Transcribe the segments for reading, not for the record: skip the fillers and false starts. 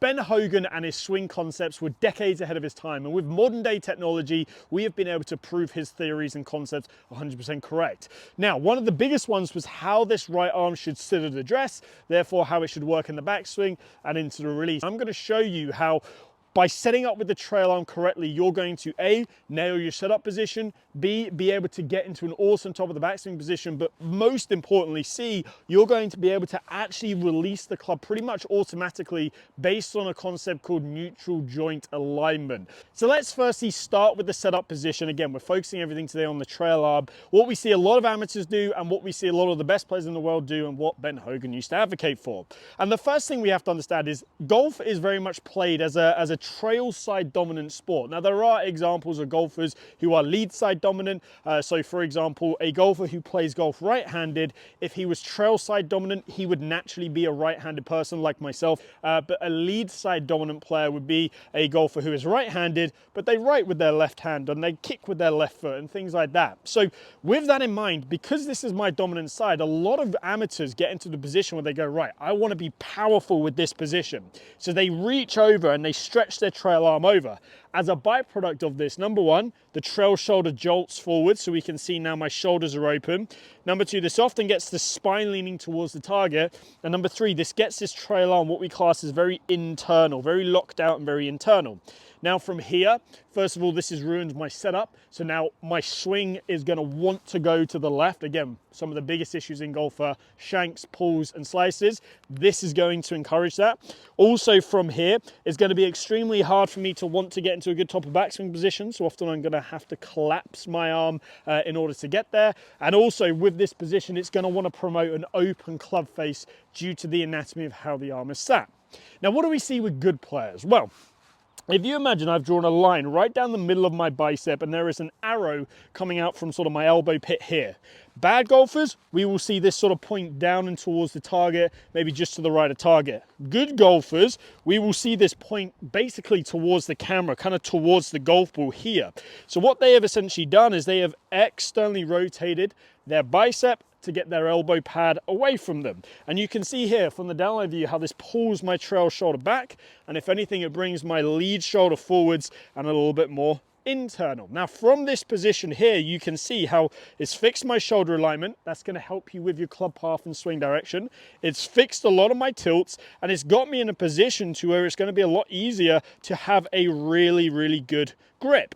Ben Hogan and his swing concepts were decades ahead of his time, and with modern day technology, we have been able to prove his theories and concepts 100% correct. Now, one of the biggest ones was how this right arm should sit at address, therefore how it should work in the backswing and into the release. I'm going to show you how by setting up with the trail arm correctly, you're going to A, nail your setup position, B, be able to get into an awesome top of the backswing position, but most importantly, C, you're going to be able to actually release the club pretty much automatically based on a concept called neutral joint alignment. So let's firstly start with the setup position. Again, we're focusing everything today on the trail arm. What we see a lot of amateurs do and what we see a lot of the best players in the world do and what Ben Hogan used to advocate for. And the first thing we have to understand is golf is very much played as a trail side dominant sport. Now there are examples of golfers who are lead side dominant. So for example, a golfer who plays golf right-handed, if he was trail side dominant, he would naturally be a right-handed person like myself. But a lead side dominant player would be a golfer who is right-handed, but they write with their left hand and they kick with their left foot and things like that. So with that in mind, because this is my dominant side, a lot of amateurs get into the position where they go, right, I want to be powerful with this position. So they reach over and they stretch their trail arm over. As a byproduct of this, number one, the trail shoulder jolts forward, so we can see now my shoulders are open. Number two, this often gets the spine leaning towards the target. And number three, this gets this trail arm, what we class as very internal, very locked out and very internal. Now from here, first of all, this has ruined my setup. So now my swing is going to want to go to the left. Again, some of the biggest issues in golf are shanks, pulls and slices. This is going to encourage that. Also from here, it's going to be extremely hard for me to want to get into a good top of backswing position. So often I'm going to have to collapse my arm in order to get there. And also with this position, it's going to want to promote an open club face due to the anatomy of how the arm is sat. Now, what do we see with good players? Well, if you imagine I've drawn a line right down the middle of my bicep and there is an arrow coming out from sort of my elbow pit here. Bad golfers, we will see this sort of point down and towards the target, maybe just to the right of target. Good golfers, we will see this point basically towards the camera, kind of towards the golf ball here. So what they have essentially done is they have externally rotated their bicep to get their elbow pad away from them. And you can see here from the downline view how this pulls my trail shoulder back. And if anything, it brings my lead shoulder forwards and a little bit more internal. Now from this position here, you can see how it's fixed my shoulder alignment. That's going to help you with your club path and swing direction. It's fixed a lot of my tilts and it's got me in a position to where it's going to be a lot easier to have a really, really good grip.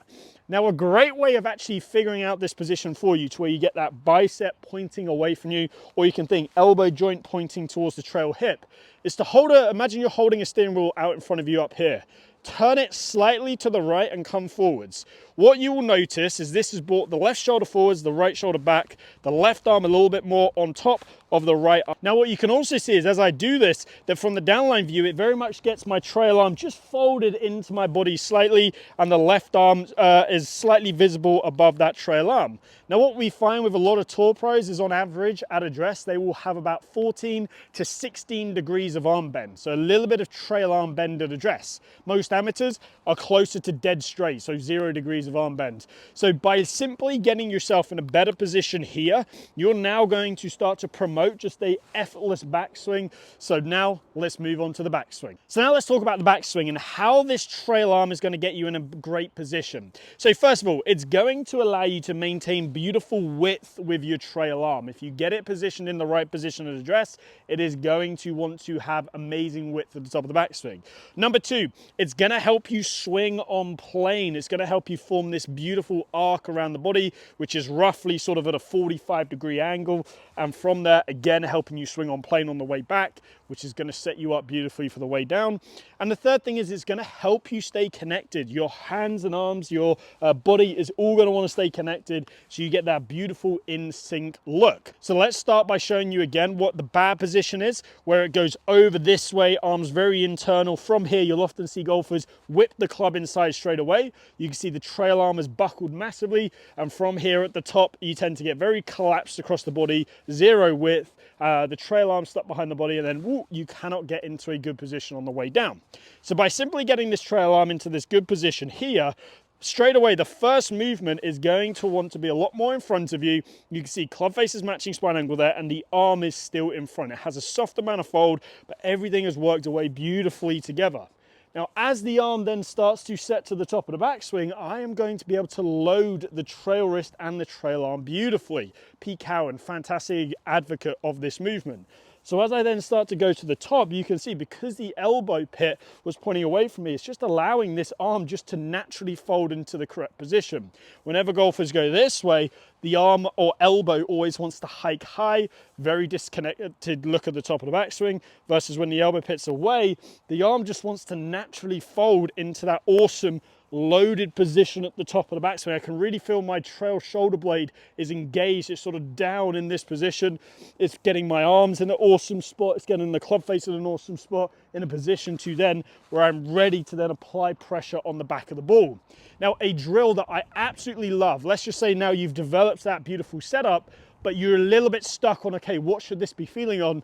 Now, a great way of actually figuring out this position for you to where you get that bicep pointing away from you, or you can think elbow joint pointing towards the trail hip, is to imagine you're holding a steering wheel out in front of you up here. Turn it slightly to the right and come forwards. What you will notice is this has brought the left shoulder forwards, the right shoulder back, the left arm a little bit more on top of the right arm. Now what you can also see is as I do this, that from the downline view, it very much gets my trail arm just folded into my body slightly, and the left arm is slightly visible above that trail arm. Now what we find with a lot of tour pros is on average at address, they will have about 14 to 16 degrees of arm bend. So a little bit of trail arm bend at address. Most amateurs are closer to dead straight, so 0 degrees of arm bend. So by simply getting yourself in a better position here, you're now going to start to promote just a effortless backswing. So now let's move on to the backswing. So now let's talk about the backswing and how this trail arm is going to get you in a great position. So first of all, it's going to allow you to maintain beautiful width with your trail arm. If you get it positioned in the right position at address, it is going to want to have amazing width at the top of the backswing. Number two, it's going to help you swing on plane. It's going to help you form this beautiful arc around the body, which is roughly sort of at a 45-degree angle. And from there, again, helping you swing on plane on the way back, which is going to set you up beautifully for the way down. And the third thing is it's going to help you stay connected. Your hands and arms, your body is all going to want to stay connected, so you get that beautiful in sync look. So let's start by showing you again what the bad position is, where it goes over this way, arms very internal. From here, you'll often see golfers whip the club inside straight away. You can see the trail arm is buckled massively, and from here at the top, you tend to get very collapsed across the body, zero width, the trail arm stuck behind the body, and then woo, you cannot get into a good position on the way down. So by simply getting this trail arm into this good position here, straight away, the first movement is going to want to be a lot more in front of you. You can see club face is matching spine angle there, and the arm is still in front. It has a soft amount of fold, but everything has worked away beautifully together. Now, as the arm then starts to set to the top of the backswing, I am going to be able to load the trail wrist and the trail arm beautifully. Pete Cowan, fantastic advocate of this movement. So as I then start to go to the top, you can see because the elbow pit was pointing away from me, it's just allowing this arm just to naturally fold into the correct position. Whenever golfers go this way, the arm or elbow always wants to hike high, very disconnected look at the top of the backswing, versus when the elbow pit's away, the arm just wants to naturally fold into that awesome loaded position at the top of the backswing. I can really feel my trail shoulder blade is engaged. It's sort of down in this position. It's getting my arms in an awesome spot. It's getting the club face in an awesome spot, in a position to then where I'm ready to then apply pressure on the back of the ball. Now, a drill that I absolutely love. Let's just say now you've developed that beautiful setup, but you're a little bit stuck on, okay, what should this be feeling on?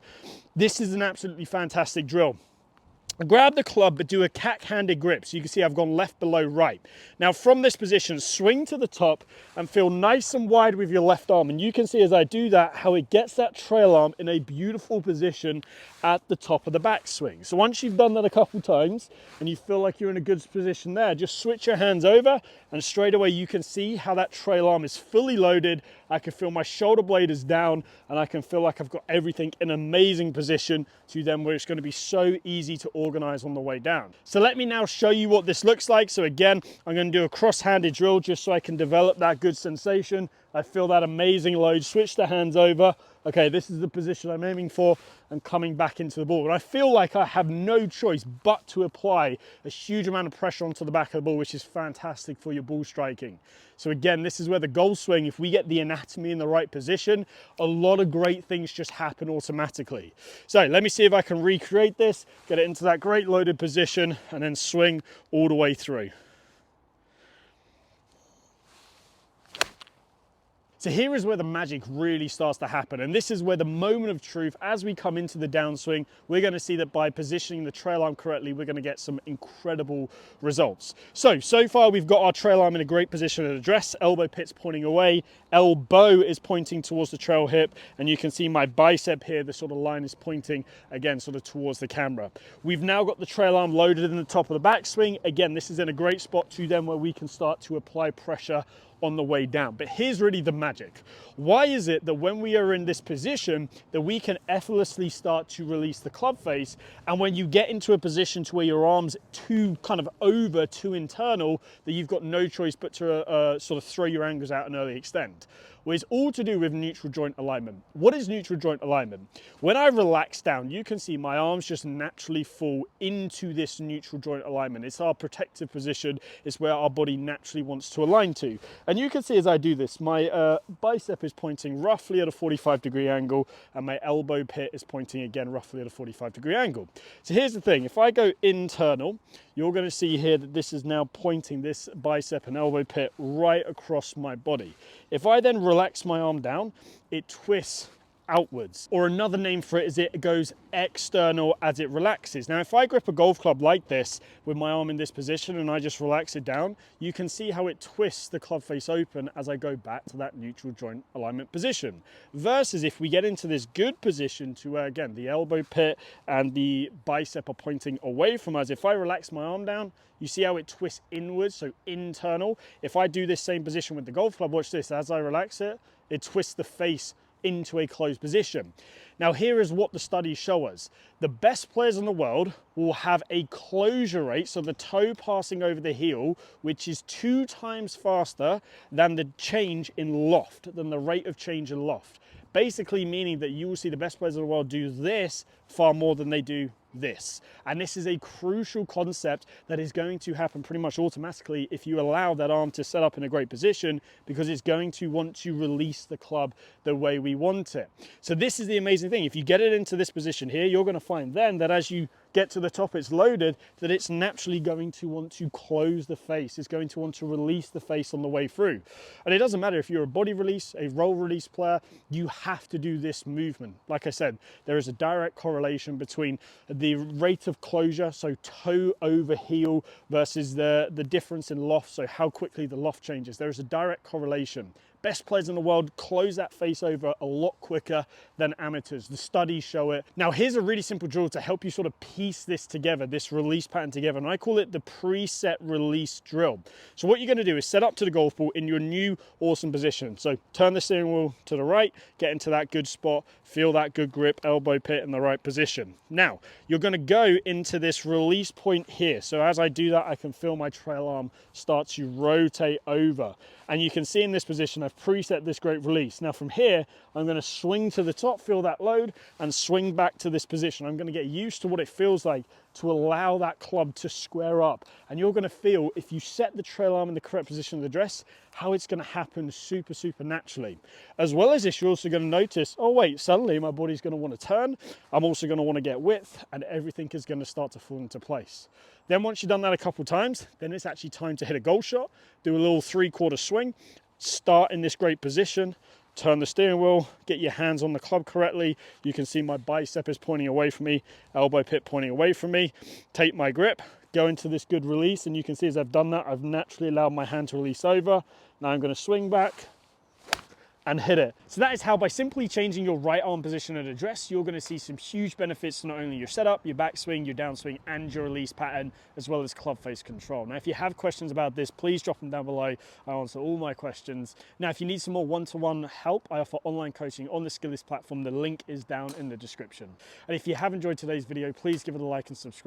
This is an absolutely fantastic drill. Grab the club, but do a cack-handed grip. So you can see I've gone left below right. Now from this position, swing to the top and feel nice and wide with your left arm. And you can see as I do that, how it gets that trail arm in a beautiful position at the top of the backswing. So once you've done that a couple times and you feel like you're in a good position there, just switch your hands over and straight away you can see how that trail arm is fully loaded. I can feel my shoulder blade is down and I can feel like I've got everything in an amazing position to then where it's going to be so easy to organize on the way down. So let me now show you what this looks like. So again, I'm going to do a cross-handed drill just so I can develop that good sensation. I feel that amazing load, switch the hands over. Okay, this is the position I'm aiming for and coming back into the ball. And I feel like I have no choice but to apply a huge amount of pressure onto the back of the ball, which is fantastic for your ball striking. So again, this is where the golf swing, if we get the anatomy in the right position, a lot of great things just happen automatically. So let me see if I can recreate this, get it into that great loaded position and then swing all the way through. So here is where the magic really starts to happen. And this is where the moment of truth, as we come into the downswing, we're going to see that by positioning the trail arm correctly, we're going to get some incredible results. So far we've got our trail arm in a great position at address, elbow pit's pointing away, elbow is pointing towards the trail hip, and you can see my bicep here, the sort of line is pointing again sort of towards the camera. We've now got the trail arm loaded in the top of the backswing. Again, this is in a great spot to then where we can start to apply pressure on the way down. But here's really the magic. Why is it that when we are in this position that we can effortlessly start to release the club face, and when you get into a position to where your arm's too kind of over, too internal, that you've got no choice but to sort of throw your angles out an early extent? Well, it's all to do with neutral joint alignment. What is neutral joint alignment? When I relax down, you can see my arms just naturally fall into this neutral joint alignment. It's our protective position. It's where our body naturally wants to align to. And you can see as I do this, my bicep is pointing roughly at a 45-degree angle, and my elbow pit is pointing again roughly at a 45-degree angle. So here's the thing, if I go internal, you're going to see here that this is now pointing this bicep and elbow pit right across my body. If I then relax my arm down, it twists outwards, or another name for it is it goes external as it relaxes. Now, if I grip a golf club like this with my arm in this position and I just relax it down, you can see how it twists the club face open as I go back to that neutral joint alignment position. Versus if we get into this good position to where, again, the elbow pit and the bicep are pointing away from us, if I relax my arm down, you see how it twists inwards, so internal. If I do this same position with the golf club, watch this, as I relax it, it twists the face into a closed position. Now here is what the studies show us. The best players in the world will have a closure rate, so the toe passing over the heel, which is 2 times faster than the change in loft, than the rate of change in loft. Basically meaning that you will see the best players in the world do this far more than they do this. And this is a crucial concept that is going to happen pretty much automatically if you allow that arm to set up in a great position, because it's going to want to release the club the way we want it. So this is the amazing thing. If you get it into this position here, you're going to find then that as you get to the top, it's loaded, that it's naturally going to want to close the face. It's going to want to release the face on the way through. And it doesn't matter if you're a body release, a roll release player, you have to do this movement. Like I said, there is a direct correlation between the rate of closure, so toe over heel, versus the difference in loft, so how quickly the loft changes. There is a direct correlation. best players in the world close that face over a lot quicker than amateurs. The studies show it. Now, here's a really simple drill to help you sort of piece this together, this release pattern together, and I call it the preset release drill. So what you're going to do is set up to the golf ball in your new awesome position. So turn the steering wheel to the right, get into that good spot, feel that good grip, elbow pit in the right position. Now, you're going to go into this release point here. So as I do that, I can feel my trail arm start to rotate over. And you can see in this position, I've preset this great release. Now from here, I'm going to swing to the top, feel that load, and swing back to this position. I'm going to get used to what it feels like to allow that club to square up. And you're going to feel, if you set the trail arm in the correct position of the dress, how it's going to happen super naturally. As well as this, you're also going to notice, oh wait, suddenly my body's going to want to turn. I'm also going to want to get width, and everything is going to start to fall into place. Then once you've done that a couple times, then it's actually time to hit a golf shot, do a little 3/4 swing, start in this great position, turn the steering wheel, get your hands on the club correctly. You can see my bicep is pointing away from me, elbow pit pointing away from me. Take my grip, go into this good release, and you can see as I've done that, I've naturally allowed my hand to release over. Now I'm going to swing back and hit it. So that is how, by simply changing your right arm position at a dress, you're going to see some huge benefits to not only your setup, your backswing, your downswing, and your release pattern, as well as club face control. Now, if you have questions about this, please drop them down below. I answer all my questions. Now, if you need some more one-to-one help, I offer online coaching on the Skillist platform. The link is down in the description. And if you have enjoyed today's video, please give it a like and subscribe.